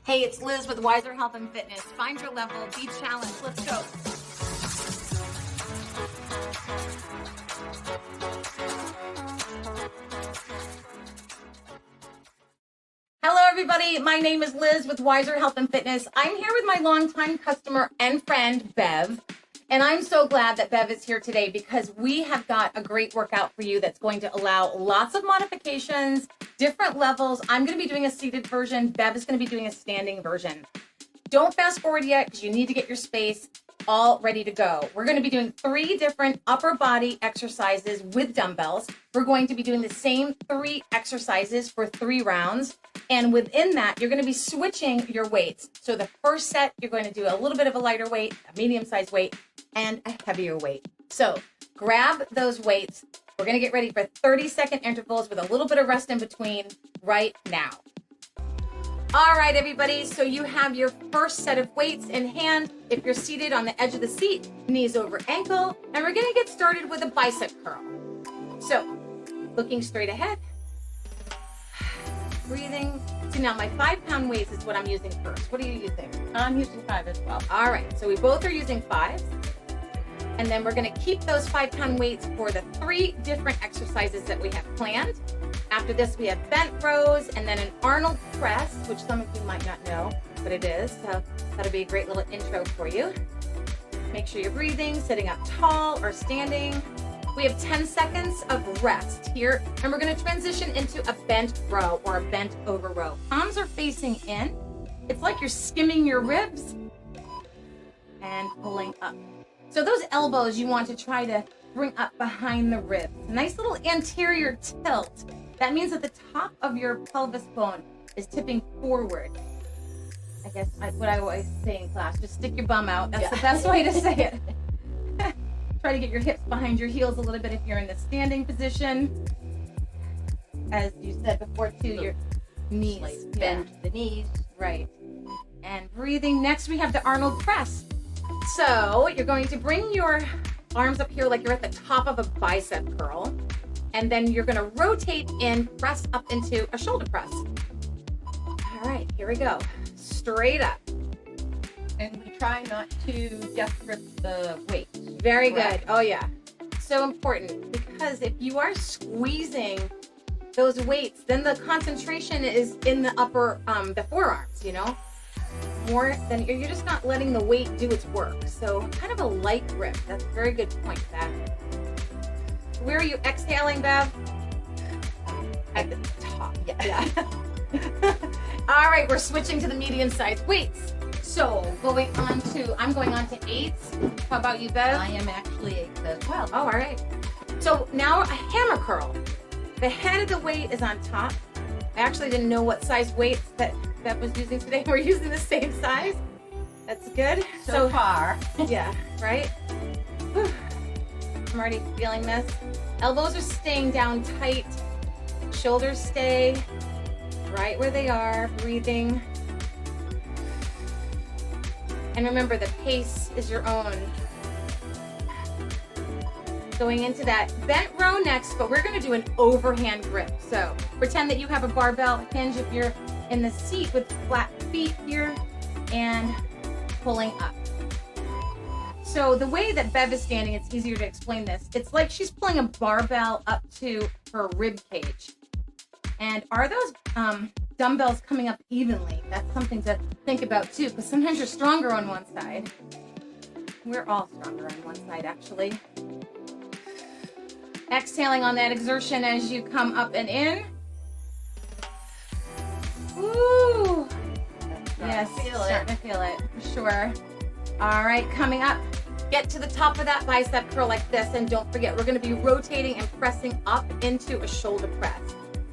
Hey, it's Liz with Wiser Health and Fitness. Find your level, be challenged. Let's go. Hello, everybody. My name is Liz with Wiser Health and Fitness. I'm here with my longtime customer and friend, Bev. And I'm so glad that Bev is here today because we have got a great workout for you that's going to allow lots of modifications, different levels. I'm going to be doing a seated version. Bev is going to be doing a standing version. Don't fast forward yet because you need to get your space all ready to go. We're going to be doing 3 different upper body exercises with dumbbells. We're going to be doing the same 3 exercises for 3 rounds. And within that, you're going to be switching your weights. So the first set, you're going to do a little bit of a lighter weight, a medium-sized weight, and a heavier weight. So grab those weights. We're going to get ready for 30-second intervals with a little bit of rest in between right now. All right, everybody. So you have your first set of weights in hand. If you're seated on the edge of the seat, knees over ankle, and we're going to get started with a bicep curl. So looking straight ahead, breathing. So now my 5-pound weights is what I'm using first. What are you using? I'm using 5 as well. All right, so we both are using 5s. And then we're gonna keep those 5-pound weights for the 3 different exercises that we have planned. After this, we have bent rows and then an Arnold press, which some of you might not know what it is. So that'll be a great little intro for you. Make sure you're breathing, sitting up tall or standing. We have 10 seconds of rest here, and we're gonna transition into a bent row or a bent over row. Palms are facing in. It's like you're skimming your ribs and pulling up. So those elbows you want to try to bring up behind the ribs. Nice little anterior tilt. That means that the top of your pelvis bone is tipping forward. I guess what I always say in class, just stick your bum out. That's the best way to say it. Try to get your hips behind your heels a little bit if you're in the standing position. As you said before too, your knees. Like bend the knees. Right. And breathing. Next we have the Arnold press. So you're going to bring your arms up here like you're at the top of a bicep curl. And then you're going to rotate in, press up into a shoulder press. All right, here we go. Straight up. And we try not to just grip the weight. Very good. Oh yeah. So important because if you are squeezing those weights, then the concentration is in the upper, the forearms, you know, more than you're just not letting the weight do its work. So kind of a light grip. That's a very good point, Bev. Where are you exhaling, Bev? At the top. Yeah. All right, we're switching to the medium-sized weights. So I'm going on to 8s. How about you, Bev? I am actually 8 as well. Oh, all right. So now a hammer curl. The head of the weight is on top. I actually didn't know what size weights that Bev was using today. We're using the same size. That's good. So far. Yeah, right? Whew. I'm already feeling this. Elbows are staying down tight. Shoulders stay right where they are. Breathing. And remember, the pace is your own. Going into that bent row next, but we're gonna do an overhand grip. So pretend that you have a barbell hinge if you're in the seat with flat feet here and pulling up. So the way that Bev is standing, it's easier to explain this. It's like she's pulling a barbell up to her rib cage. And are those dumbbells coming up evenly? That's something to think about too, because sometimes you're stronger on one side. We're all stronger on one side, actually. Exhaling on that exertion as you come up and in. Woo! Yes, starting to feel it, for sure. All right, coming up. Get to the top of that bicep curl like this, and don't forget, we're gonna be rotating and pressing up into a shoulder press.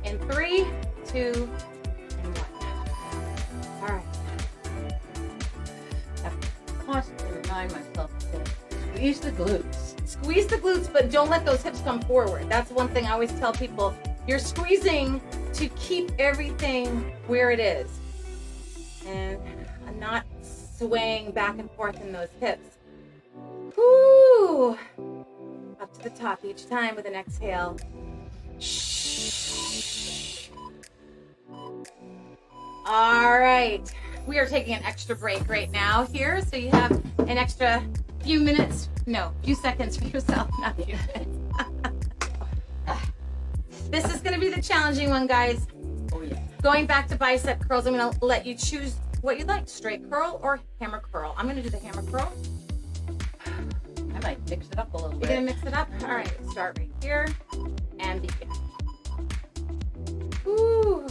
In 3, 2, and 1. All right. I constantly remind myself to squeeze the glutes. Squeeze the glutes, but don't let those hips come forward. That's one thing I always tell people. You're squeezing to keep everything where it is. And not swaying back and forth in those hips. Whoo! Up to the top each time with an exhale. Shh. All right. we are taking an extra break right now here. So you have an extra few minutes, no, few seconds for yourself, not few minutes. This is gonna be the challenging one, guys. Oh yeah. Going back to bicep curls, I'm gonna let you choose what you'd like, straight curl or hammer curl. I'm gonna do the hammer curl. I might mix it up a little You're bit. gonna mix it up? All right, start right here and begin. Ooh,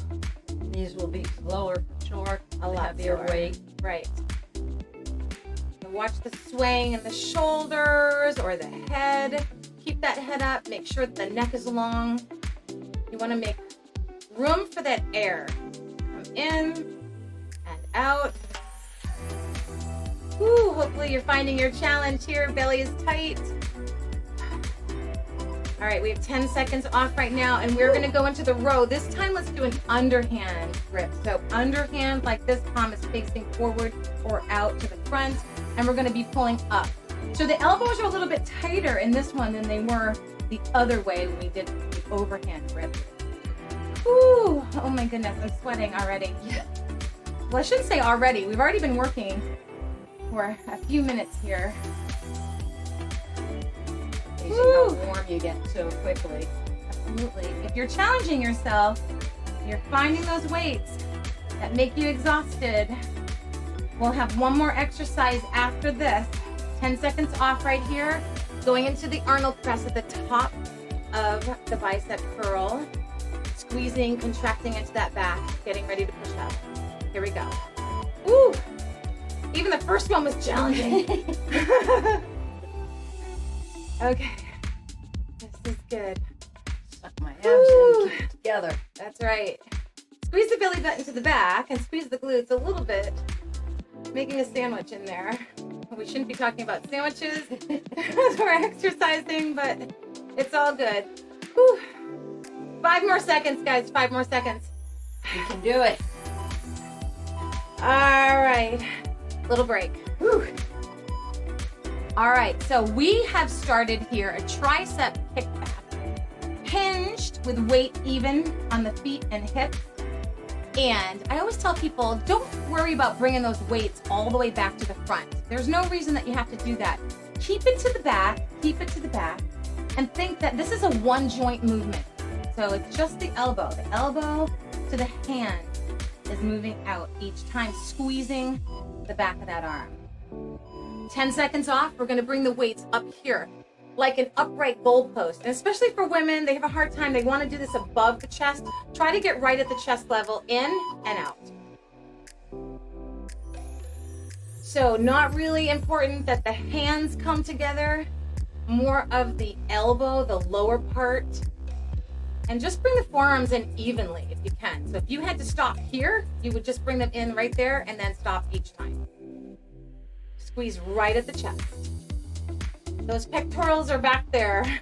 These will be slower for sure. a lot heavier slower. weight. Right. And watch the swaying in the shoulders or the head. Keep that head up. Make sure that the neck is long. You want to make room for that air. Come in and out. Woo, hopefully you're finding your challenge here. Belly is tight. All right, we have 10 seconds off right now, and we're gonna go into the row. This time, let's do an underhand grip. So underhand like this, palm is facing forward or out to the front, and we're gonna be pulling up. So the elbows are a little bit tighter in this one than they were the other way when we did the overhand grip. Ooh, oh my goodness, I'm sweating already. Well, I shouldn't say already. We've already been working for a few minutes here. Amazing how warm you get so quickly. Absolutely. If you're challenging yourself, you're finding those weights that make you exhausted. We'll have one more exercise after this. 10 seconds off right here. Going into the Arnold press at the top of the bicep curl. Squeezing, contracting into that back. Getting ready to push up. Here we go. Woo! Even the first one was challenging. Okay. This is good. Suck my abs Woo. in, keep it together. That's right. Squeeze the belly button to the back and squeeze the glutes a little bit, making a sandwich in there. We shouldn't be talking about sandwiches as we're exercising, but it's all good. Whew. 5 more seconds, guys. 5 more seconds. You can do it. All right. Little break. Whew. All right, so we have started here a tricep kickback, hinged with weight even on the feet and hips. And I always tell people, don't worry about bringing those weights all the way back to the front. There's no reason that you have to do that. Keep it to the back, and think that this is a one joint movement. So it's just the elbow to the hand is moving out each time, squeezing the back of that arm. 10 seconds off, we're gonna bring the weights up here, like an upright goalpost. And especially for women, they have a hard time, they wanna do this above the chest. Try to get right at the chest level, in and out. So not really important that the hands come together, more of the elbow, the lower part. And just bring the forearms in evenly if you can. So if you had to stop here, you would just bring them in right there and then stop each time. Squeeze right at the chest. Those pectorals are back there.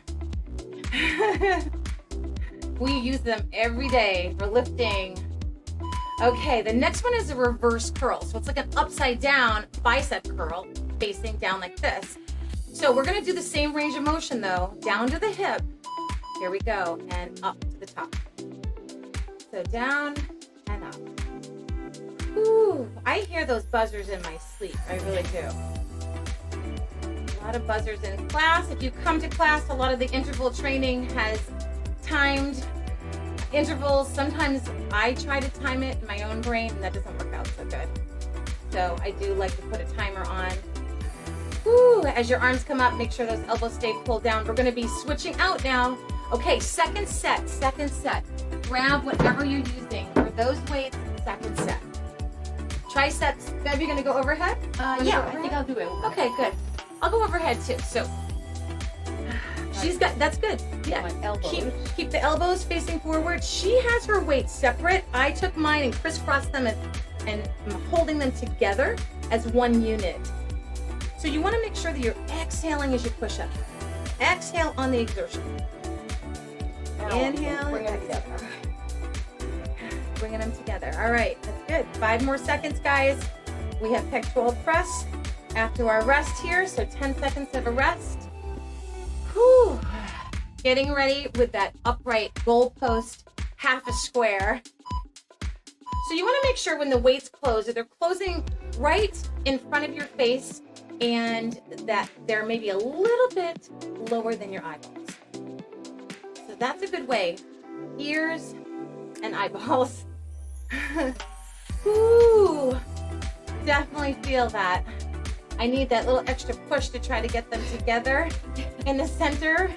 We use them every day for lifting. Okay, the next one is a reverse curl. So it's like an upside down bicep curl facing down like this. So we're gonna do the same range of motion though, down to the hip. Here we go, and up to the top. So down and up. Ooh, I hear those buzzers in my sleep. I really do. A lot of buzzers in class. If you come to class, a lot of the interval training has timed intervals. Sometimes I try to time it in my own brain, and that doesn't work out so good. So I do like to put a timer on. Woo, as your arms come up, make sure those elbows stay pulled down. We're gonna be switching out now. Okay, second set. Grab whatever you're using for those weights, second set. Triceps, Bev, you gonna go overhead? Yeah, I think I'll do it. Okay, good. I'll go overhead too. So she's got, that's good. Yeah. My elbows. Keep the elbows facing forward. She has her weights separate. I took mine and crisscrossed them and I'm holding them together as one unit. So you want to make sure that you're exhaling as you push up. Exhale on the exertion. Inhale. Bring them together. Bringing them together. All right, that's good. 5 more seconds, guys. We have pectoral press after our rest here, so 10 seconds of a rest. Whew. Getting ready with that upright goalpost, half a square. So you want to make sure when the weights close that they're closing right in front of your face and that they're maybe a little bit lower than your eyeballs. So that's a good way. Ears and eyeballs. Ooh, definitely feel that. I need that little extra push to try to get them together in the center.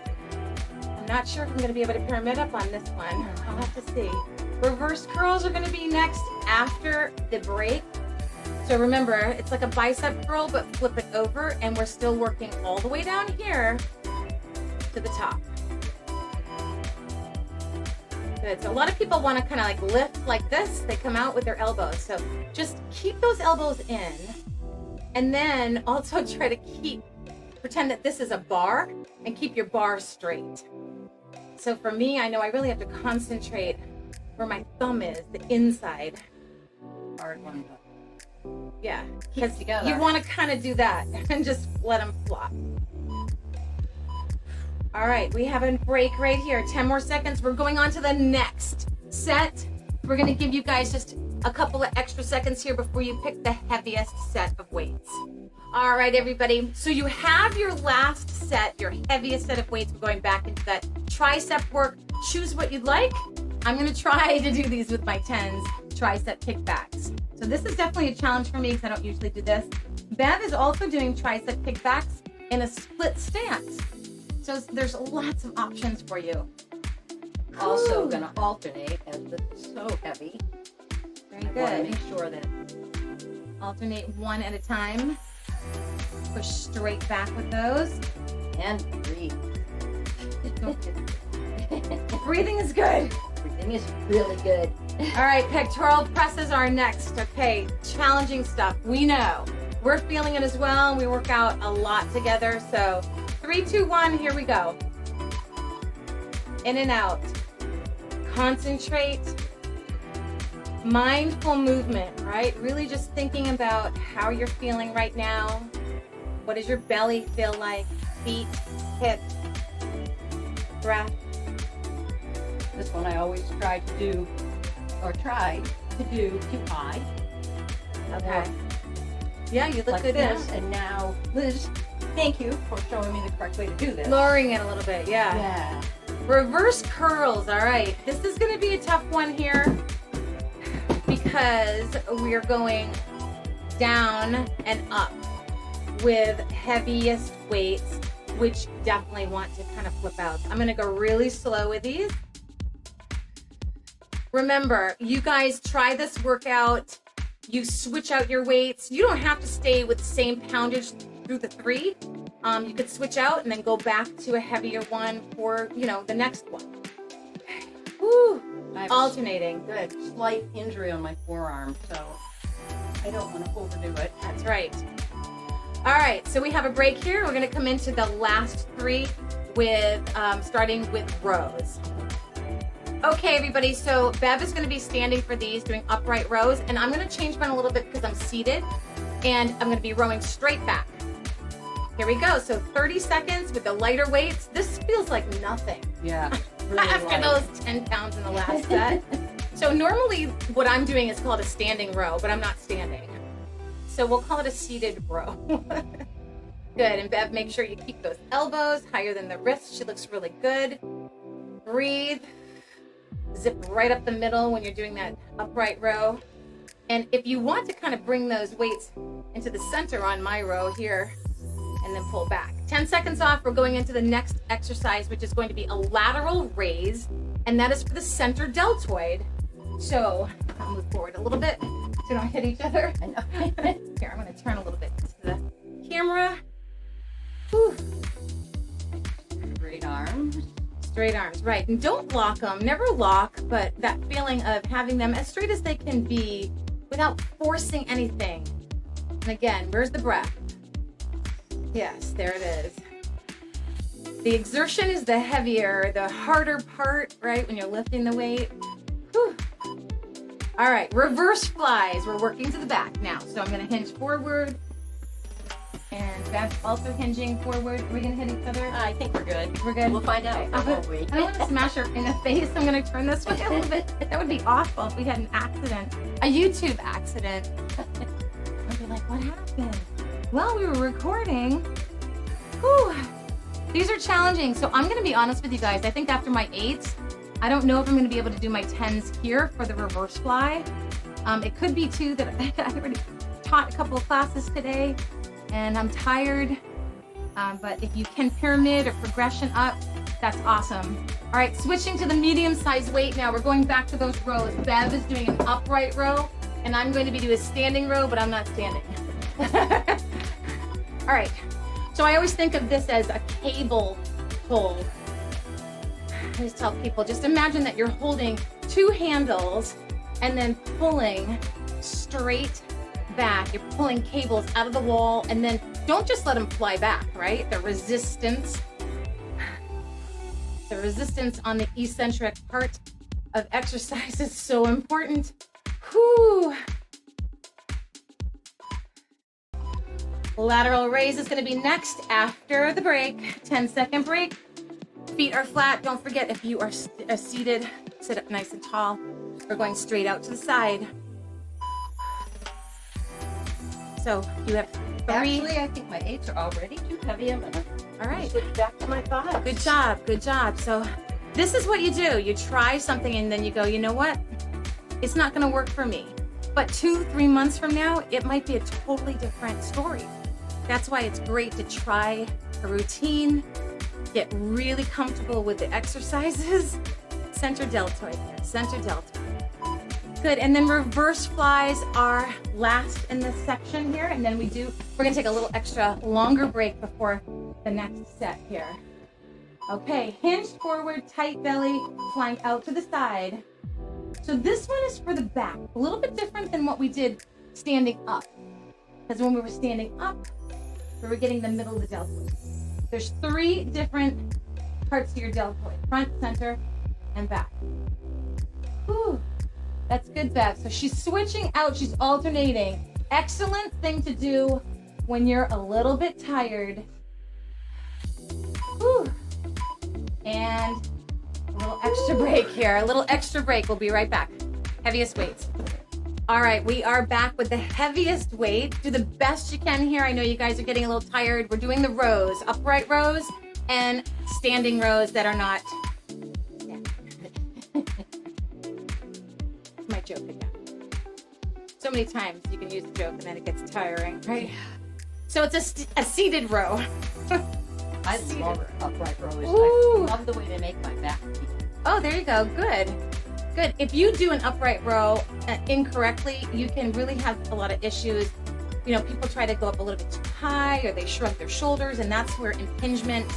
I'm not sure if I'm going to be able to pyramid up on this one. I'll have to see. Reverse curls are going to be next after the break. So remember, it's like a bicep curl, but flip it over, and we're still working all the way down here to the top. Good. So a lot of people want to kind of like lift like this. They come out with their elbows. So just keep those elbows in, and then also try to pretend that this is a bar and keep your bar straight. So for me, I know I really have to concentrate where my thumb is, the inside. Hard one. Yeah, Keep together. You want to kind of do that and just let them flop. All right, we have a break right here. 10 more seconds. We're going on to the next set. We're going to give you guys just a couple of extra seconds here before you pick the heaviest set of weights. All right, everybody. So you have your last set, your heaviest set of weights. We're going back into that tricep work. Choose what you'd like. I'm going to try to do these with my 10s, tricep kickbacks. So this is definitely a challenge for me because I don't usually do this. Bev is also doing tricep kickbacks in a split stance. So there's lots of options for you. Also going to alternate as this is so heavy. Very I want to good. make sure that Alternate one at a time. Push straight back with those. and breathe. Breathing is good. Breathing is really good. All right, pectoral presses are next. Okay, challenging stuff. We know. We're feeling it as well. We work out a lot together. So 3, 2, 1, here we go. In and out. Concentrate. Mindful movement, right? Really just thinking about how you're feeling right now. What does your belly feel like? Feet, hips, breath. This one I always try to do too high. Okay. Yeah, you look Like good this. now. And now, Liz, thank you for showing me the correct way to do this. Lowering it a little bit, yeah. Yeah. Reverse curls, all right. This is gonna be a tough one here because we're going down and up with heaviest weights, which definitely want to kind of flip out. I'm gonna go really slow with these. Remember, you guys try this workout, you switch out your weights. You don't have to stay with the same poundage through the 3. You could switch out and then go back to a heavier one for, the next one. Woo! I have Alternating, good. a slight injury on my forearm, so I don't want to overdo it. That's right. All right, so we have a break here. We're gonna come into the last 3 with, starting with rows. Okay, everybody, so Bev is gonna be standing for these, doing upright rows, and I'm gonna change mine a little bit because I'm seated, and I'm gonna be rowing straight back. Here we go, so 30 seconds with the lighter weights. This feels like nothing. Yeah. Really After light. those 10 pounds in the last set. So normally what I'm doing is called a standing row, but I'm not standing. So we'll call it a seated row. Good, and Bev, make sure you keep those elbows higher than the wrists. She looks really good. Breathe. Zip right up the middle when you're doing that upright row. And if you want to kind of bring those weights into the center on my row here, and then pull back. 10 seconds off, we're going into the next exercise, which is going to be a lateral raise, and that is for the center deltoid. So I'll move forward a little bit so we don't hit each other. I know. Here, I'm gonna turn a little bit to the camera. Whew. Straight arms. Straight arms, right. And don't lock them, never lock, but that feeling of having them as straight as they can be without forcing anything. And again, where's the breath? Yes, there it is. The exertion is the heavier, the harder part, right? When you're lifting the weight. Whew. All right, reverse flies. We're working to the back now. So I'm gonna hinge forward, And Bev's also hinging forward. Are we gonna hit each other? I think we're good. We're good? We'll find out. Won't we? I don't want to smash her in the face. I'm gonna turn this way a little bit. That would be awful if we had an accident. A YouTube accident. I'd be like, what happened? Well, we were recording. Whew. These are challenging. So I'm gonna be honest with you guys. I think after my 8s, I don't know if I'm gonna be able to do my 10s here for the reverse fly. It could be too that I already taught a couple of classes today and I'm tired. But if you can pyramid or progression up, that's awesome. All right, switching to the medium-sized weight now. We're going back to those rows. Bev is doing an upright row, and I'm going to be doing a standing row, but I'm not standing. All right, so I always think of this as a cable pull. I always tell people, just imagine that you're holding 2 handles and then pulling straight back. You're pulling cables out of the wall, and then don't just let them fly back, right? The resistance on the eccentric part of exercise is so important. Whew. Lateral raise is going to be next after the break. 10-second break. Feet are flat. Don't forget, if you are seated, sit up nice and tall. We're going straight out to the side. So you have 3. Actually, I think my 8s are already too heavy. I'm gonna switch back to my 5s. Good job, good job. So this is what you do. You try something and then you go, you know what? It's not gonna work for me. But 2-3 months from now, it might be a totally different story. That's why it's great to try a routine, get really comfortable with the exercises. Center deltoid here, center deltoid. Good, and then reverse flies are last in this section here, and then we're gonna take a little extra longer break before the next set here. Okay, hinged forward, tight belly, flying out to the side. So this one is for the back, a little bit different than what we did standing up. Because when we were standing up, we were getting the middle of the deltoid. There's 3 different parts to your deltoid, front, center, and back. Whew. That's good, Bev. So she's switching out, she's alternating. Excellent thing to do when you're a little bit tired. Whew. And a little extra break here, a little extra break. We'll be right back. Heaviest weights. All right, we are back with the heaviest weight. Do the best you can here. I know you guys are getting a little tired. We're doing the rows, upright rows and standing rows that are not. Yeah. My joke again. So many times you can use the joke and then it gets tiring, right? So it's a seated row. I love upright rows. Ooh. I love the way they make my back feel. Oh, there you go. Good. Good. If you do an upright row incorrectly, you can really have a lot of issues. You know, people try to go up a little bit too high or they shrug their shoulders, and that's where impingement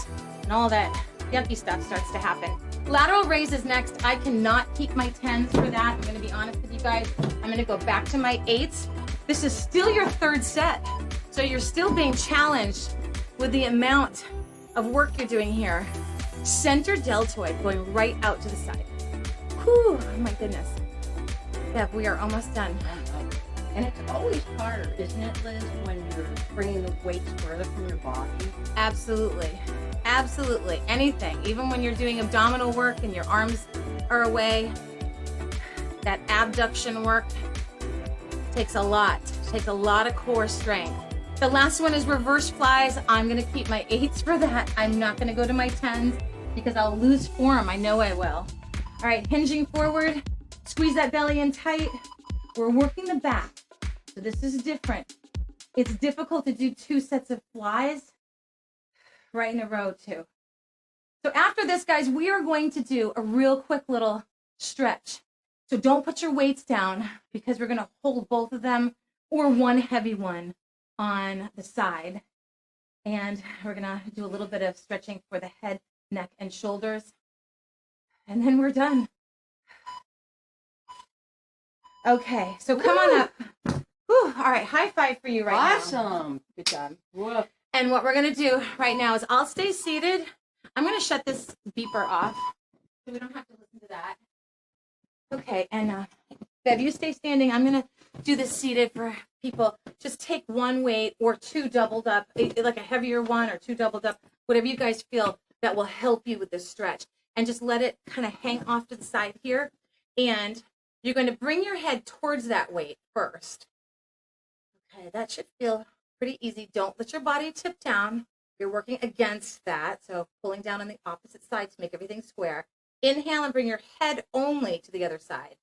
and all that yucky stuff starts to happen. Lateral raise is next. I cannot keep my 10s for that. I'm going to be honest with you guys. I'm going to go back to my 8s. This is still your 3rd set. So you're still being challenged with the amount of work you're doing here. Center deltoid going right out to the side. Whew, oh my goodness. Bev, we are almost done. And it's always harder, isn't it, Liz, when you're bringing the weights further from your body? Absolutely. Absolutely. Anything. Even when you're doing abdominal work and your arms are away, that abduction work takes a lot. Takes a lot of core strength. The last one is reverse flies. I'm going to keep my 8s for that. I'm not going to go to my 10s because I'll lose form. I know I will. All right, hinging forward. Squeeze that belly in tight. We're working the back. So this is different. It's difficult to do 2 sets of flies right in a row too. So after this, guys, we are going to do a real quick little stretch. So don't put your weights down because we're going to hold both of them or one heavy one on the side. And we're going to do a little bit of stretching for the head, neck, and shoulders. And then we're done. Okay, so come on up. Whew, all right, high five for you right now. Awesome. Good job. Whoa. And what we're going to do right now is I'll stay seated. I'm going to shut this beeper off so we don't have to listen to that. Okay, and Bev, you stay standing. I'm going to do this seated for people. Just take one weight or two doubled up, like a heavier one or two doubled up, whatever you guys feel that will help you with this stretch. And just let it kind of hang off to the side here. And you're going to bring your head towards that weight first. Okay, that should feel pretty easy. Don't let your body tip down. You're working against that. So pulling down on the opposite side to make everything square. Inhale and bring your head only to the other side.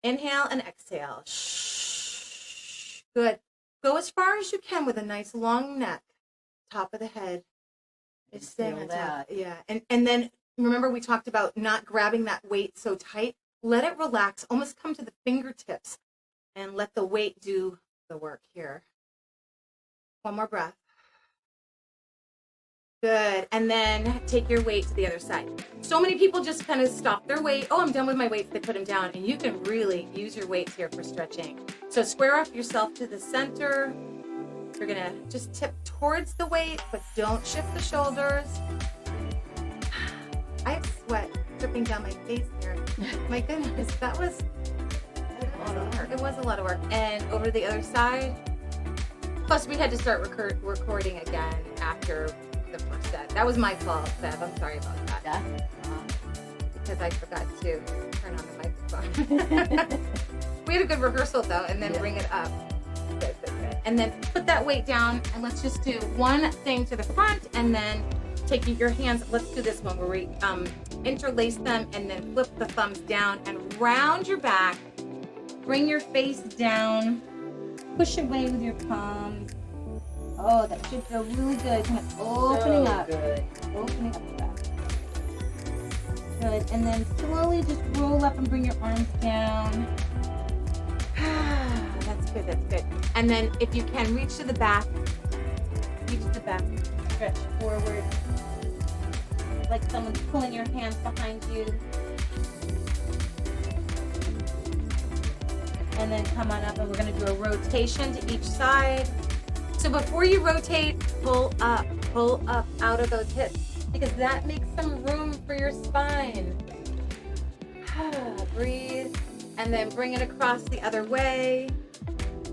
Inhale and exhale. Shh. Good. Go as far as you can with a nice long neck. Top of the head is staying on top. Yeah. And then remember we talked about not grabbing that weight so tight. Let it relax, almost come to the fingertips, and let the weight do the work here. One more breath. Good. And then take your weight to the other side. So many people just kind of stop their weight. Oh, I'm done with my weights. They put them down. And you can really use your weights here for stretching. So square up yourself to the center. You're going to just tip towards the weight, but don't shift the shoulders. I have sweat dripping down my face here. My goodness, that was a lot of work. It was a lot of work. And over to the other side. Plus, we had to start recording again after the first set. That was my fault, Bev. I'm sorry about that. Yeah. Because I forgot to turn on the microphone. We had a good rehearsal though, and then bring it up. Good. And then put that weight down, and let's just do one thing to the front, and then take your hands. Let's do this one where we interlace them, and then flip the thumbs down and round your back. Bring your face down. Push away with your palms. Oh, that should feel really good. Kind of opening up. Good. Opening up the back. Good. And then slowly just roll up and bring your arms down. That's good. That's good. And then if you can, reach to the back. Reach to the back. Stretch forward. Like someone's pulling your hands behind you. And then come on up, and we're going to do a rotation to each side. So before you rotate, pull up out of those hips, because that makes some room for your spine. Breathe, and then bring it across the other way.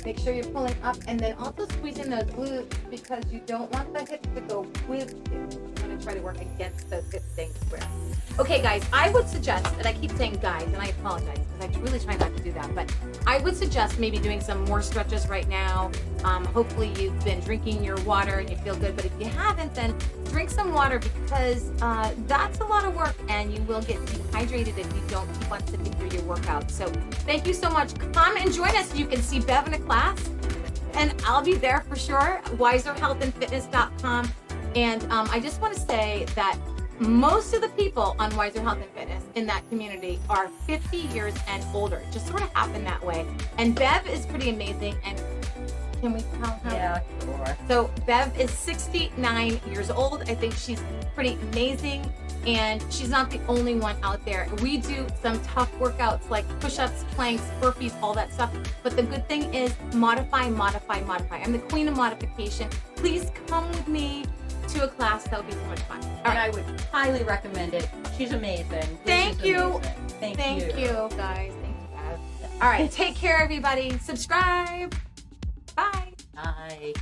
Make sure you're pulling up, and then also squeezing those glutes, because you don't want the hips to go with you. You want to try to work against those hips staying square. Okay, guys, I would suggest, and I keep saying guys, and I apologize, because I really try not to do that, but I would suggest maybe doing some more stretches right now. Hopefully you've been drinking your water and you feel good, but if you haven't, then drink some water, because that's a lot of work, and you will get dehydrated if you don't keep on sipping through your workout. So thank you so much. Come and join us. You can see Bev in a class, and I'll be there for sure. wiserhealthandfitness.com. And I just want to say that most of the people on Wiser Health and Fitness in that community are 50 years and older. It just sort of happened that way. And Bev is pretty amazing. And can we tell her? Yeah, sure. So Bev is 69 years old. I think she's pretty amazing. And she's not the only one out there. We do some tough workouts like push-ups, planks, burpees, all that stuff. But the good thing is modify. I'm the queen of modification. Please come with me to a class. That'll be so much fun. All And right. I would highly recommend it. She's amazing. Thank Liz is you. amazing. Thank you, guys. Thank you, guys. All right. Take care, everybody. Subscribe. Bye. Bye.